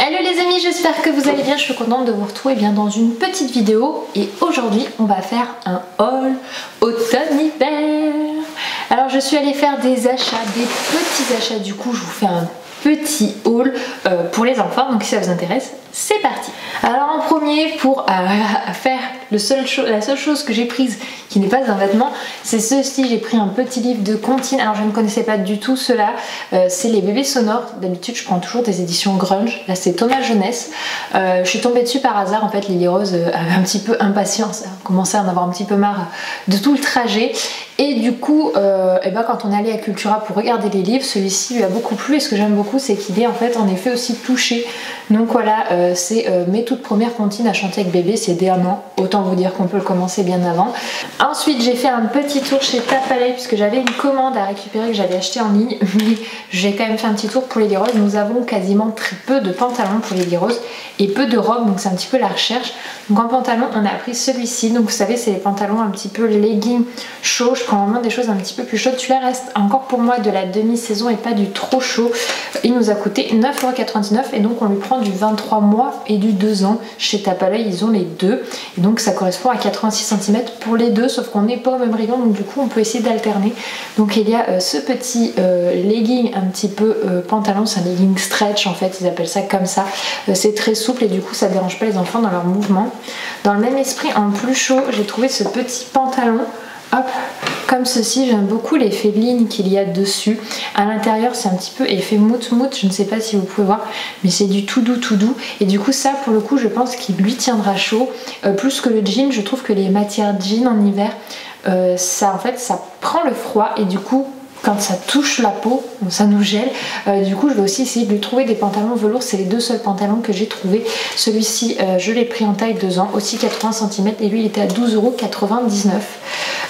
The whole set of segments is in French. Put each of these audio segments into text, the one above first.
Hello les amis, j'espère que vous allez bien, je suis contente de vous retrouver bien dans une petite vidéo et aujourd'hui on va faire un haul automne-hiver. Alors je suis allée faire des achats, des petits achats, du coup je vous fais un petit haul pour les enfants, donc si ça vous intéresse, c'est parti. Alors en premier, pour faire la seule chose que j'ai prise qui n'est pas un vêtement, c'est ceci. J'ai pris un petit livre de comptines. Alors je ne connaissais pas du tout cela, c'est les bébés sonores. D'habitude je prends toujours des éditions grunge, là c'est Thomas Jeunesse. Je suis tombée dessus par hasard, en fait Lily Rose avait un petit peu impatience, elle commençait à en avoir un petit peu marre de tout le trajet. Et du coup, quand on est allé à Cultura pour regarder les livres, celui-ci lui a beaucoup plu. Et ce que j'aime beaucoup, c'est qu'il est en fait en effet aussi touché. Donc voilà, c'est mes toutes premières comptines à chanter avec bébé, c'est dès 1 an. Autant vous dire qu'on peut le commencer bien avant. Ensuite, j'ai fait un petit tour chez Tapalay puisque j'avais une commande à récupérer que j'avais acheté en ligne. Mais j'ai quand même fait un petit tour pour Lily Rose. Nous avons quasiment très peu de pantalons pour Lily Rose et peu de robes, donc c'est un petit peu la recherche. Donc en pantalon, on a pris celui-ci. Donc vous savez, c'est les pantalons un petit peu legging chauds. Je prends vraiment des choses un petit peu plus chaudes. Celui-là reste encore pour moi de la demi-saison et pas du trop chaud. Il nous a coûté 9,99 € et donc on lui prend du 23 mois et du 2 ans. Chez Tapalay, ils ont les deux. Et donc ça correspond à 86 cm pour les deux, sauf qu'on n'est pas au même rayon. Donc du coup, on peut essayer d'alterner. Donc il y a ce petit legging un petit peu pantalon. C'est un legging stretch en fait. Ils appellent ça comme ça. C'est très souple et du coup, ça dérange pas les enfants dans leur mouvement. Dans le même esprit, en plus chaud, j'ai trouvé ce petit pantalon. Hop, comme ceci, j'aime beaucoup l'effet ligne qu'il y a dessus. À l'intérieur, c'est un petit peu effet mout-mout, je ne sais pas si vous pouvez voir, mais c'est du tout doux. Et du coup, ça, pour le coup, je pense qu'il lui tiendra chaud. Plus que le jean, je trouve que les matières jean en hiver, ça prend le froid et du coup, quand ça touche la peau, ça nous gèle. Du coup, je vais aussi essayer de lui trouver des pantalons velours. C'est les deux seuls pantalons que j'ai trouvé. Celui-ci, je l'ai pris en taille 2 ans, aussi 80 cm, et lui, il était à 12,99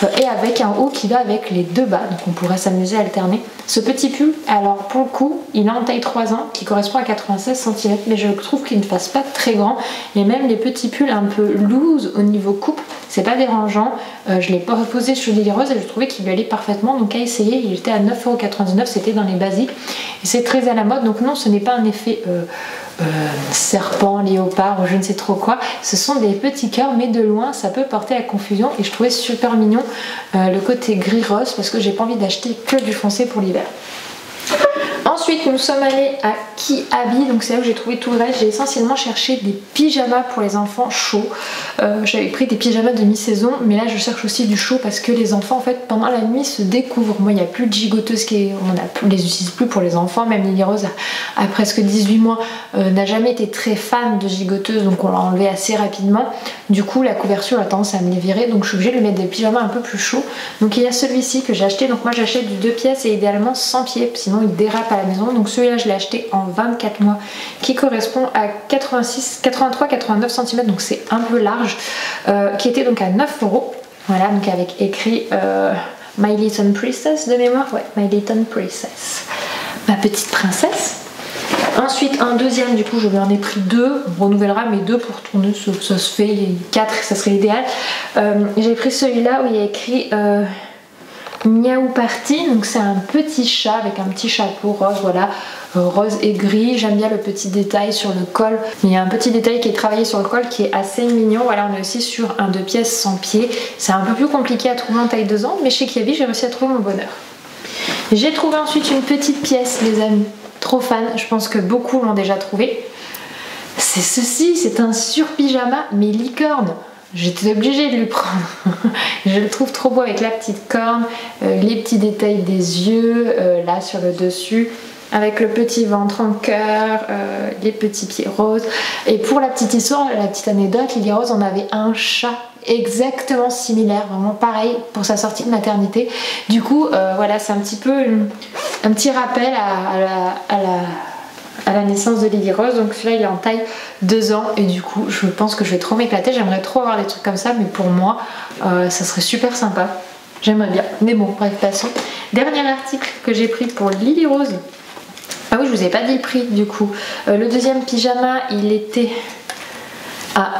€. Et avec un haut qui va avec les deux bas, donc on pourrait s'amuser à alterner. Ce petit pull, alors pour le coup, il est en taille 3 ans, qui correspond à 96 cm, mais je trouve qu'il ne fasse pas très grand. Et même les petits pulls un peu loose au niveau coupe, c'est pas dérangeant. Je l'ai pas reposé sur Lily Rose et je trouvais qu'il lui allait parfaitement, donc à essayer. Il était à 9,99 €, c'était dans les basiques et c'est très à la mode. Donc non, ce n'est pas un effet serpent, léopard ou je ne sais trop quoi. Ce sont des petits cœurs, mais de loin ça peut porter à confusion. Et je trouvais super mignon le côté gris rose parce que j'ai pas envie d'acheter que du foncé pour l'hiver. Ensuite, nous sommes allés à Kiabi, donc c'est là où j'ai trouvé tout le reste. J'ai essentiellement cherché des pyjamas pour les enfants chauds. J'avais pris des pyjamas de mi-saison, mais là je cherche aussi du chaud parce que les enfants en fait pendant la nuit se découvrent. Moi, il n'y a plus de gigoteuses on les utilise plus pour les enfants. Même Lily Rose à presque 18 mois n'a jamais été très fan de gigoteuses, donc on l'a enlevé assez rapidement. Du coup, la couverture a tendance à me les virer, donc je suis obligée de lui mettre des pyjamas un peu plus chauds. Donc il y a celui-ci que j'ai acheté. Donc moi j'achète du 2 pièces et idéalement sans pied, sinon il dérape à la maison. Donc celui-là je l'ai acheté en 24 mois qui correspond à 83-89 cm, donc c'est un peu large, qui était donc à 9 €. Voilà, donc avec écrit My Little Princess de mémoire, ouais, My Little Princess, ma petite princesse. Ensuite un deuxième, du coup je lui en ai pris 2, on renouvellera mes 2 pour tourner, ça se fait, 4 ça serait idéal. J'ai pris celui-là où il y a écrit Miaou Party, donc c'est un petit chat avec un petit chapeau rose, voilà, rose et gris. J'aime bien le petit détail sur le col. Il y a un petit détail qui est travaillé sur le col qui est assez mignon. Voilà, on est aussi sur un 2 pièces sans pied. C'est un peu plus compliqué à trouver en taille 2 ans, mais chez Kiabi j'ai réussi à trouver mon bonheur. J'ai trouvé ensuite une petite pièce, les amis, trop fan, je pense que beaucoup l'ont déjà trouvé. C'est ceci, c'est un sur-pyjama mais licorne. J'étais obligée de lui prendre. Je le trouve trop beau avec la petite corne, les petits détails des yeux, là sur le dessus, avec le petit ventre en cœur, les petits pieds roses. Et pour la petite histoire, la petite anecdote, Lily Rose en avait un chat exactement similaire, vraiment pareil pour sa sortie de maternité. Du coup, voilà, c'est un petit peu un petit rappel à la naissance de Lily Rose. Donc celui-là il est en taille 2 ans et du coup je pense que je vais trop m'éclater. J'aimerais trop avoir des trucs comme ça, mais pour moi ça serait super sympa, j'aimerais bien, mais bon bref, passons. Dernier article que j'ai pris pour Lily Rose. Ah oui, je vous ai pas dit le prix du coup. Le deuxième pyjama il était Ah,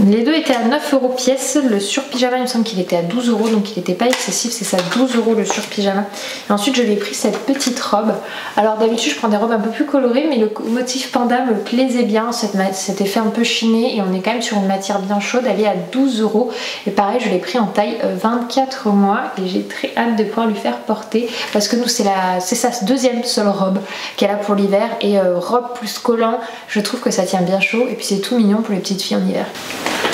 les deux étaient à 9 € pièce. Le sur-pyjama, il me semble qu'il était à 12 €, donc il n'était pas excessif. C'est ça, 12 € le sur-pyjama. Et ensuite, je lui ai pris cette petite robe. Alors d'habitude, je prends des robes un peu plus colorées, mais le motif panda me plaisait bien. Cet effet un peu chiné, et on est quand même sur une matière bien chaude. Elle est à 12 €. Et pareil, je l'ai pris en taille 24 mois. Et j'ai très hâte de pouvoir lui faire porter. Parce que nous, c'est sa deuxième seule robe qu'elle a pour l'hiver. Et robe plus collant, je trouve que ça tient bien chaud. Et puis c'est tout mignon pour les petites filles en hiver.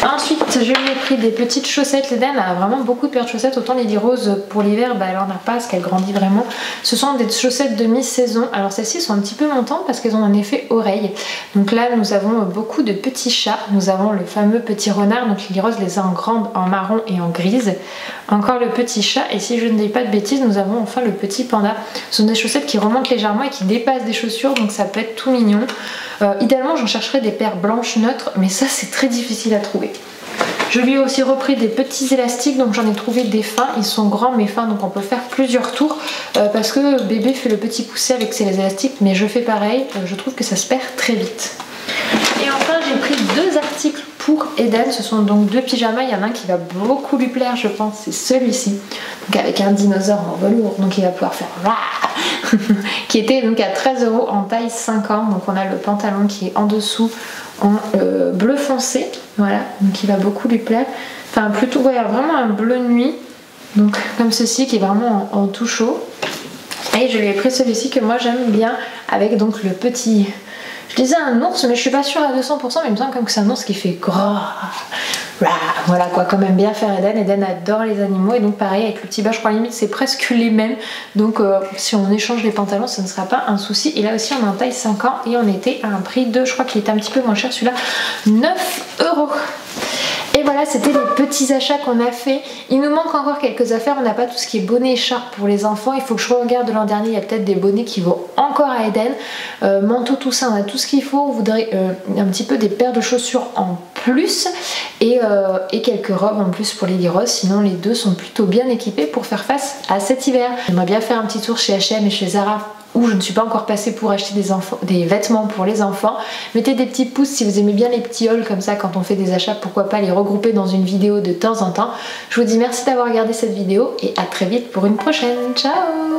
Ensuite, je lui ai pris des petites chaussettes. L'Eden a vraiment beaucoup de paires de chaussettes. Autant Lily Rose pour l'hiver, elle en a pas parce qu'elle grandit vraiment. Ce sont des chaussettes de mi-saison. Alors celles-ci sont un petit peu montantes parce qu'elles ont un effet oreille. Donc là, nous avons beaucoup de petits chats. Nous avons le fameux petit renard. Donc Lily Rose les a en grande, en marron et en grise. Encore le petit chat. Et si je ne dis pas de bêtises, nous avons enfin le petit panda. Ce sont des chaussettes qui remontent légèrement et qui dépassent des chaussures. Donc ça peut être tout mignon. Idéalement, j'en chercherais des paires blanches neutres. Mais ça, c'est très difficile à trouver. Je lui ai aussi repris des petits élastiques, donc j'en ai trouvé des fins, ils sont grands mais fins, donc on peut faire plusieurs tours parce que bébé fait le petit poussé avec ses élastiques, mais je fais pareil, je trouve que ça se perd très vite. Et enfin, j'ai pris deux articles pour Eden, ce sont donc deux pyjamas, il y en a un qui va beaucoup lui plaire, je pense, c'est celui-ci, donc avec un dinosaure en velours, donc il va pouvoir faire qui était donc à 13 € en taille 5 ans, donc on a le pantalon qui est en dessous en bleu foncé, voilà, donc il va beaucoup lui plaire, enfin plutôt, ouais, vraiment un bleu nuit, donc comme ceci qui est vraiment en tout chaud. Et je lui ai pris celui-ci que moi j'aime bien avec donc le petit, je disais un ours mais je suis pas sûre à 200%, mais il me semble comme que c'est un ours qui fait gros. Voilà quoi, quand même bien faire Eden. Eden adore les animaux et donc pareil avec le petit bas, je crois limite c'est presque les mêmes, donc si on échange les pantalons ça ne sera pas un souci. Et là aussi on est en taille 5 ans et on était à un prix de, je crois qu'il était un petit peu moins cher celui-là, 9 €. Et voilà, c'était les petits achats qu'on a fait. Il nous manque encore quelques affaires, on n'a pas tout ce qui est bonnet, écharpe pour les enfants. Il faut que je regarde de l'an dernier, il y a peut-être des bonnets qui vont encore à Eden. Manteau, tout ça, on a tout ce qu'il faut. On voudrait un petit peu des paires de chaussures en plus et quelques robes en plus pour Lily Rose. Sinon les deux sont plutôt bien équipés pour faire face à cet hiver. J'aimerais bien faire un petit tour chez H&M et chez Zara, où je ne suis pas encore passée pour acheter des vêtements pour les enfants. Mettez des petits pouces si vous aimez bien les petits hauls comme ça quand on fait des achats, pourquoi pas les regrouper dans une vidéo de temps en temps. Je vous dis merci d'avoir regardé cette vidéo et à très vite pour une prochaine. Ciao!